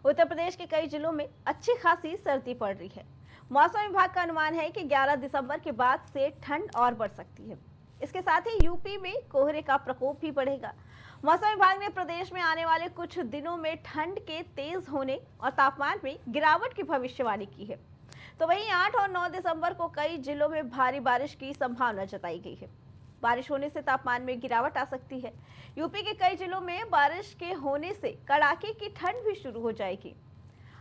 उत्तर प्रदेश के कई जिलों में अच्छी खासी सर्दी पड़ रही है। मौसम विभाग का अनुमान है कि 11 दिसंबर के बाद से ठंड और बढ़ सकती है। इसके साथ ही यूपी में कोहरे का प्रकोप भी बढ़ेगा। मौसम विभाग ने प्रदेश में आने वाले कुछ दिनों में ठंड के तेज होने और तापमान में गिरावट की भविष्यवाणी की है। तो वहीं 8 और 9 दिसंबर को कई जिलों में भारी बारिश की संभावना जताई गई है। बारिश होने से तापमान में गिरावट आ सकती है। यूपी के कई जिलों में बारिश के होने से कड़ाके की ठंड भी शुरू हो जाएगी।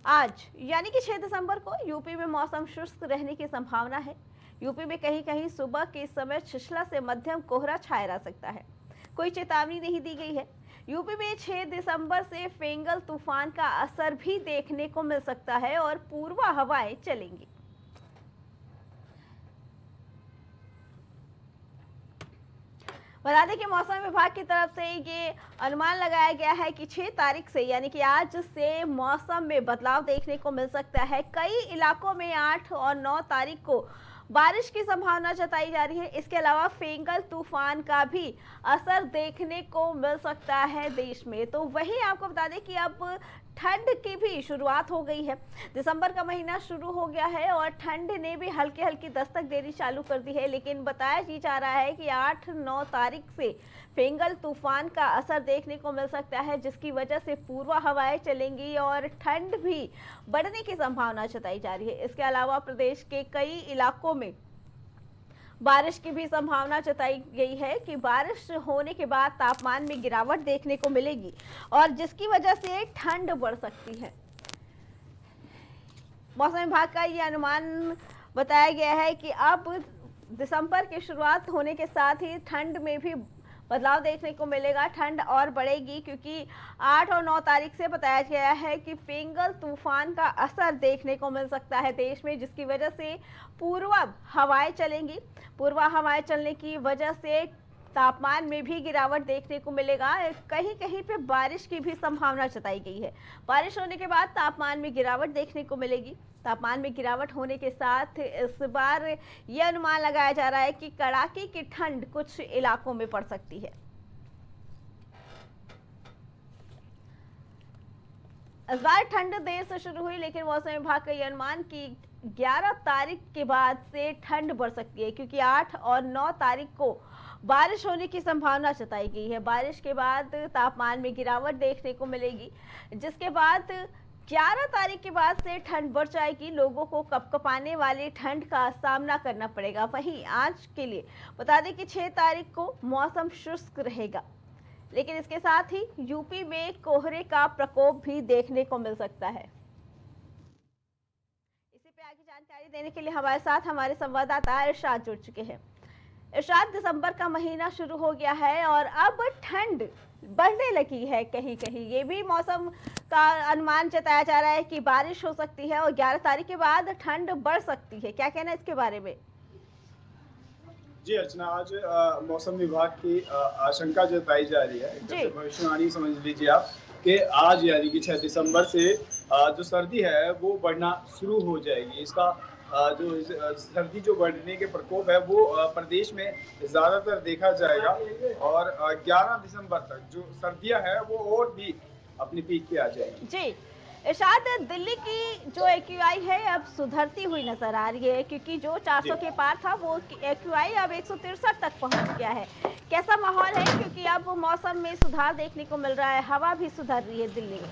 आज यानी कि 6 दिसंबर को यूपी में मौसम शुष्क रहने की संभावना है। यूपी में कहीं कहीं सुबह के समय छिछला से मध्यम कोहरा छाया रह सकता है। कोई चेतावनी नहीं दी गई है। यूपी में 6 दिसंबर से फेंगल तूफान का असर भी देखने को मिल सकता है और पूर्वा हवाएं चलेंगी। बता दें कि मौसम विभाग की तरफ से ये अनुमान लगाया गया है कि 6 तारीख से यानी कि आज से मौसम में बदलाव देखने को मिल सकता है। कई इलाकों में 8 और 9 तारीख को बारिश की संभावना जताई जा रही है। इसके अलावा फेंगल तूफान का भी असर देखने को मिल सकता है देश में। तो वही आपको बता दें कि अब ठंड की भी शुरुआत हो गई है। दिसंबर का महीना शुरू हो गया है और ठंड ने भी हल्की हल्की दस्तक देनी चालू कर दी है। लेकिन बताया जा रहा है कि 8-9 तारीख से फेंगल तूफान का असर देखने को मिल सकता है, जिसकी वजह से पूर्वा हवाएं चलेंगी और ठंड भी बढ़ने की संभावना जताई जा रही है। इसके अलावा प्रदेश के कई इलाकों में बारिश की भी संभावना जताई गई है कि बारिश होने के बाद तापमान में गिरावट देखने को मिलेगी और जिसकी वजह से ठंड बढ़ सकती है। मौसम विभाग का ये अनुमान बताया गया है कि अब दिसंबर की शुरुआत होने के साथ ही ठंड में भी बदलाव देखने को मिलेगा। ठंड और बढ़ेगी क्योंकि 8 और 9 तारीख से बताया गया है कि फेंगल तूफान का असर देखने को मिल सकता है देश में, जिसकी वजह से पूर्वा हवाएं चलेंगी। पूर्वा हवाएं चलने की वजह से तापमान में भी गिरावट देखने को मिलेगा। कहीं कहीं पे बारिश की भी संभावना जताई गई है। बारिश होने के बाद तापमान में गिरावट देखने को मिलेगी। तापमान में गिरावट होने के साथ इस बार यह अनुमान लगाया जा रहा है कि कड़ाके की ठंड कुछ इलाकों में पड़ सकती है। इस बार ठंड देर से शुरू हुई, लेकिन मौसम विभाग का यह अनुमान कि 11 तारीख के बाद से ठंड बढ़ सकती है क्योंकि 8 और 9 तारीख को बारिश होने की संभावना जताई गई है। बारिश के बाद तापमान में गिरावट देखने को मिलेगी, जिसके बाद 11 तारीख के बाद से ठंड बढ़ जाएगी। लोगों को कपकपाने वाली ठंड का सामना करना पड़ेगा। वहीं आज के लिए बता दें कि 6 तारीख को मौसम शुष्क रहेगा, लेकिन इसके साथ ही यूपी में कोहरे का प्रकोप भी देखने को मिल सकता है। इसी पे आगे जानकारी देने के लिए हमारे साथ हमारे संवाददाता इरशाद जुड़ चुके हैं। इरशाद, दिसंबर का महीना शुरू हो गया है और अब ठंड बढ़ने लगी है। कहीं कहीं ये भी मौसम का अनुमान जताया जा रहा है कि बारिश हो सकती है और 11 तारीख के बाद ठंड बढ़ सकती है। क्या कहना है इसके बारे में? जी अर्चना, आज मौसम विभाग की आशंका जताई जा रही है। जैसे भविष्यवाणी समझ लीजिए आप कि आज यानी कि 6 दिसंबर से जो सर्दी है वो बढ़ना शुरू हो जाएगी। इसका जो सर्दी जो बढ़ने के प्रकोप है वो प्रदेश में ज़्यादातर देखा जाएगा और 11 दिसंबर तक जो सर्दियां हैं वो और भी अपनी पीक पे आ जाएगी। जी इरशाद, दिल्ली की जो एक्यूआई है अब सुधरती हुई नजर आ रही है क्योंकि जो 400 के पार था वो एक्यूआई अब 163 तक पहुंच गया है। कैसा माहौल है क्योंकि अब मौसम में सुधार देखने को मिल रहा है, हवा भी सुधर रही है दिल्ली में?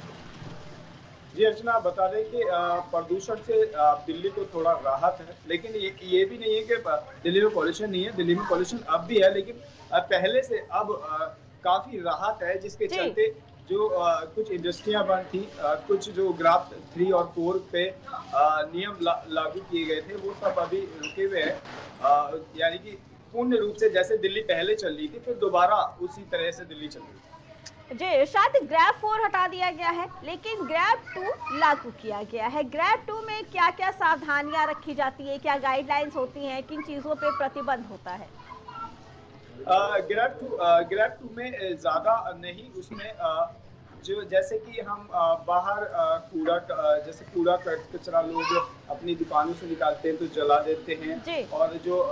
जी अर्चना, बता दें कि प्रदूषण से दिल्ली को थोड़ा राहत है, लेकिन ये भी नहीं है कि दिल्ली में पॉल्यूशन नहीं है। दिल्ली में पॉल्यूशन अब भी है, लेकिन पहले से अब काफी राहत है, जिसके चलते जो कुछ इंडस्ट्रियां बंद थी, कुछ जो ग्राफ 3 और 4 पे नियम लागू किए गए थे वो सब अभी रुके हुए हैं। यानी कि पूर्ण रूप से जैसे दिल्ली पहले चल रही थी फिर दोबारा उसी तरह से दिल्ली चल रही थी। जी, शायद ग्रैब 4 हटा दिया गया है लेकिन ग्रैब 2 लागू किया गया है। ग्रैब 2 में क्या क्या सावधानियां रखी जाती है, क्या गाइडलाइंस होती हैं, किन चीजों पे प्रतिबंध होता है? ग्रैब 2 में ज्यादा नहीं, उसमें जो जैसे कि हम बाहर जैसे कूड़ा कचरा लोग अपनी दुकानों से निकालते हैं तो जला देते हैं, और जो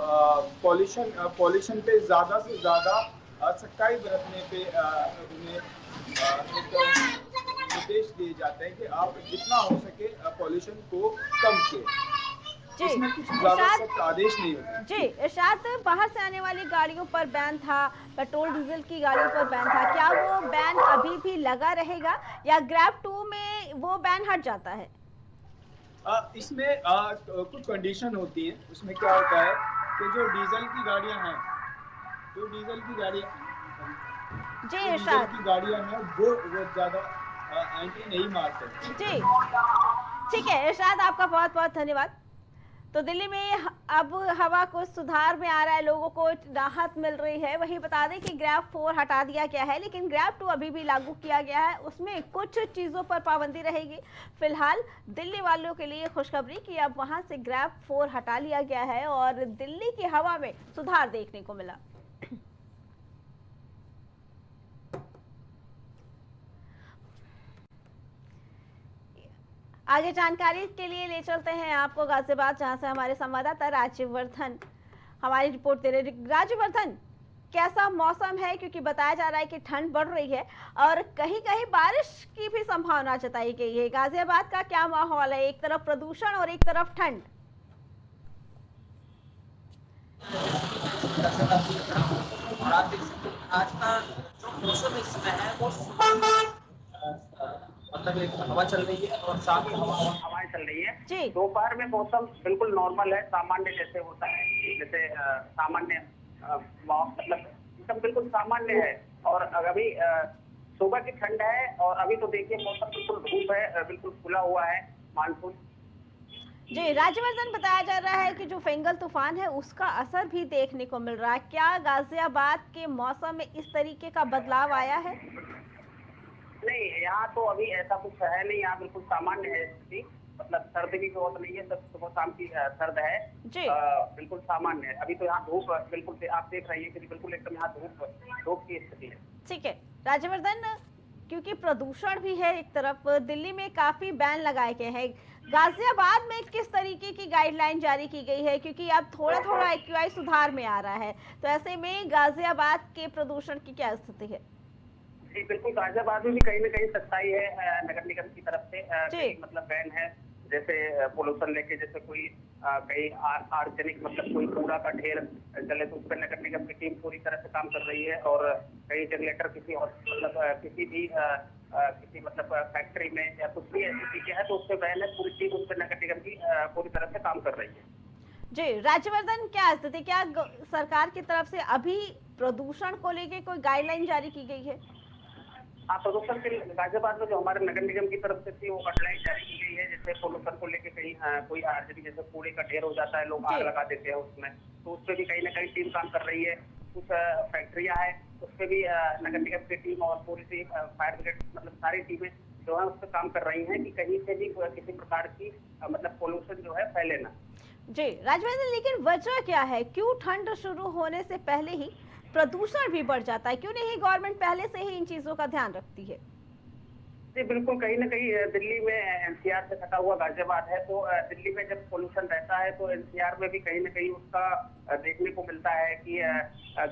पॉल्यूशन पे ज्यादा से ज्यादा सख्ताई बरतने पे उन्हें निर्देश दिए जाते हैं कि आप जितना हो सके पॉल्यूशन को कम किए। जी इसमें कुछ ज्यादा इरशाद, सख्त आदेश नहीं होते। जी इरशाद, बाहर से आने वाली गाड़ियों पर बैन था, पेट्रोल डीजल की गाड़ियों पर बैन था, क्या वो बैन अभी भी लगा रहेगा या ग्रैब 2 में वो बैन हट जाता है? इसमें कुछ कंडीशन होती है। उसमें क्या होता है कि जो डीजल की गाड़ियां हैं, जो डीजल की गाड़ियां जी जो डीजल इरशाद, की गाड़ियां हैं वो ज्यादा एंट्री नहीं मारते। जी ठीक है इरशाद, आपका बहुत बहुत धन्यवाद। तो दिल्ली में अब हवा को सुधार में आ रहा है, लोगों को राहत मिल रही है। वही बता दें कि ग्रैब 4 हटा दिया गया है, लेकिन ग्रैब 2 अभी भी लागू किया गया है। उसमें कुछ चीज़ों पर पाबंदी रहेगी। फिलहाल दिल्ली वालों के लिए खुशखबरी कि अब वहां से ग्रैब 4 हटा लिया गया है और दिल्ली की हवा में सुधार देखने को मिला। आगे जानकारी के लिए ले चलते हैं आपको गाजियाबाद, जहां से हमारे संवाददाता राज्यवर्धन हमारी रिपोर्ट दे रहे। राज्यवर्धन, कैसा मौसम है? क्योंकि बताया जा रहा है कि ठंड बढ़ रही है और कहीं कहीं बारिश की भी संभावना जताई गई है। गाजियाबाद का क्या माहौल है? एक तरफ प्रदूषण और एक तरफ ठंड। और आप देख सकते हैं आज का जो मौसम इस समय है वो मतलब एक हवा चल रही है और शाम की हवाएं चल रही है। जी दोपहर में मौसम बिल्कुल नॉर्मल है, सामान्य जैसे होता है, जैसे सामान्य मतलब एकदम बिल्कुल सामान्य है। और अभी सुबह की ठंड है और अभी तो देखिए मौसम बिल्कुल धूप है, बिल्कुल खुला हुआ है मानसून। जी राज्यवर्धन, बताया जा रहा है कि जो फेंगल तूफान है उसका असर भी देखने को मिल रहा है। क्या गाजियाबाद के मौसम में इस तरीके का बदलाव आया है? नहीं, यहाँ तो अभी ऐसा कुछ है नहीं, यहाँ बिल्कुल सामान्य है स्थिति। मतलब सर्द की जरूरत नहीं है, सब सुबह शाम की सर्द है। जी बिल्कुल सामान्य है। अभी तो यहाँ धूप बिल्कुल आप देख रही है कि बिल्कुल एकदम यहाँ धूप की स्थिति है। ठीक है राज्यवर्धन, क्योंकि प्रदूषण भी है एक तरफ, दिल्ली में काफी बैन लगाए गए हैं। गाजियाबाद में किस तरीके की गाइडलाइन जारी की गई है? क्योंकि अब थोड़ा थोड़ा एक्यूआई सुधार में आ रहा है, तो ऐसे में गाजियाबाद के प्रदूषण की क्या स्थिति है? जी बिल्कुल, गाजियाबाद में भी कहीं ना कहीं सख्ताई है नगर निगम की तरफ से। कहीं मतलब बैन है, जैसे पोल्यूशन लेके, जैसे कोई कहीं आर्सेनिक मतलब कोई कूड़ा का ढेर चले तो उस पर नगर निगम की टीम पूरी तरह से काम कर रही है। और कहीं जनरेटर किसी और मतलब किसी मतलब फैक्ट्री में या कुछ भी ऐसी चीजें है तो उस पर बैन है, पूरी टीम उस पर नगर निगम की पूरी तरह से काम कर रही है। जी राज्यवर्धन, क्या स्थिति, क्या सरकार की तरफ से अभी प्रदूषण को लेके कोई गाइडलाइन जारी की गई है? हाँ, प्रदूषण के गाजियाबाद में जो हमारे नगर निगम की तरफ से थी वो गाइडलाइन जारी की गई है। जैसे पोल्यूशन को लेके कहीं कोई आर्जेडी जैसे कूड़े का ढेर हो जाता है, लोग आग लगा देते हैं उसमें, तो उस पर भी कहीं ना कहीं टीम काम कर रही है। कुछ फैक्ट्रियां हैं उस पर भी नगर निगम की टीम और पूरी सी फायर ब्रिगेड मतलब सारी टीमें जो है उस पर काम कर रही हैं कि कहीं से भी किसी प्रकार की मतलब पोल्यूशन जो है फैले ना। जी राज्यवर्धन, लेकिन वजह क्या है? क्यों ठंड शुरू होने से पहले ही प्रदूषण भी बढ़ जाता है? क्यों नहीं गवर्नमेंट पहले से ही इन चीजों का ध्यान रखती है? जी बिल्कुल, कहीं ना कहीं दिल्ली में एनसीआर से सटा हुआ गाजियाबाद है, तो दिल्ली में जब पोल्यूशन रहता है तो एनसीआर में भी कहीं ना कहीं उसका देखने को मिलता है कि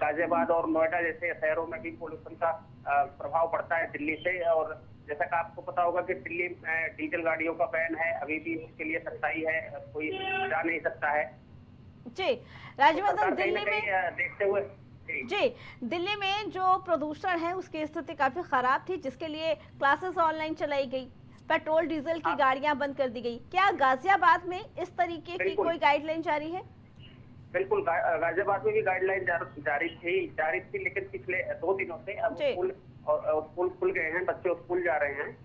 गाजियाबाद और नोएडा जैसे शहरों में भी पोल्यूशन का प्रभाव पड़ता है दिल्ली से। और जैसा कि आपको पता होगा कि दिल्ली में डीजल गाड़ियों का बैन है, अभी भी उसके लिए सख्ताई है, कोई जा नहीं सकता है। जी राज्यवर्धन, तो दिल्ली में देखते हुए जी दिल्ली में जो प्रदूषण है उसकी स्थिति काफी खराब थी, जिसके लिए क्लासेस ऑनलाइन चलाई गई, पेट्रोल डीजल की गाड़ियां बंद कर दी गई। क्या गाजियाबाद में इस तरीके की कोई गाइडलाइन जारी है? बिल्कुल, गाजियाबाद में भी गाइडलाइन जारी थी, लेकिन पिछले 2 दिनों से अब स्कूल खुल गए हैं, बच्चे स्कूल जा रहे हैं।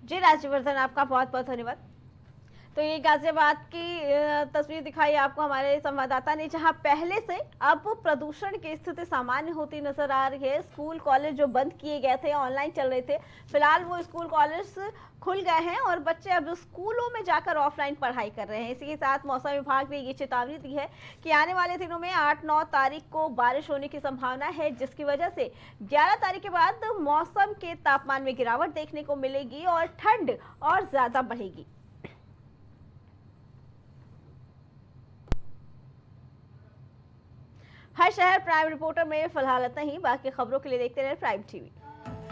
जी राज्यवर्धन, आपका बहुत बहुत धन्यवाद। तो ये गाजियाबाद की तस्वीर दिखाई आपको हमारे संवाददाता ने, जहां पहले से अब प्रदूषण की स्थिति सामान्य होती नजर आ रही है। स्कूल कॉलेज जो बंद किए गए थे, ऑनलाइन चल रहे थे, फिलहाल वो स्कूल कॉलेज खुल गए हैं और बच्चे अब स्कूलों में जाकर ऑफलाइन पढ़ाई कर रहे हैं। इसी के साथ मौसम विभाग ने ये चेतावनी दी है कि आने वाले दिनों में 8-9 तारीख को बारिश होने की संभावना है, जिसकी वजह से 11 तारीख के बाद मौसम के तापमान में गिरावट देखने को मिलेगी और ठंड और ज्यादा बढ़ेगी। हर शहर प्राइम रिपोर्टर में फिलहाल इतना ही। बाकी खबरों के लिए देखते रहे प्राइम टीवी।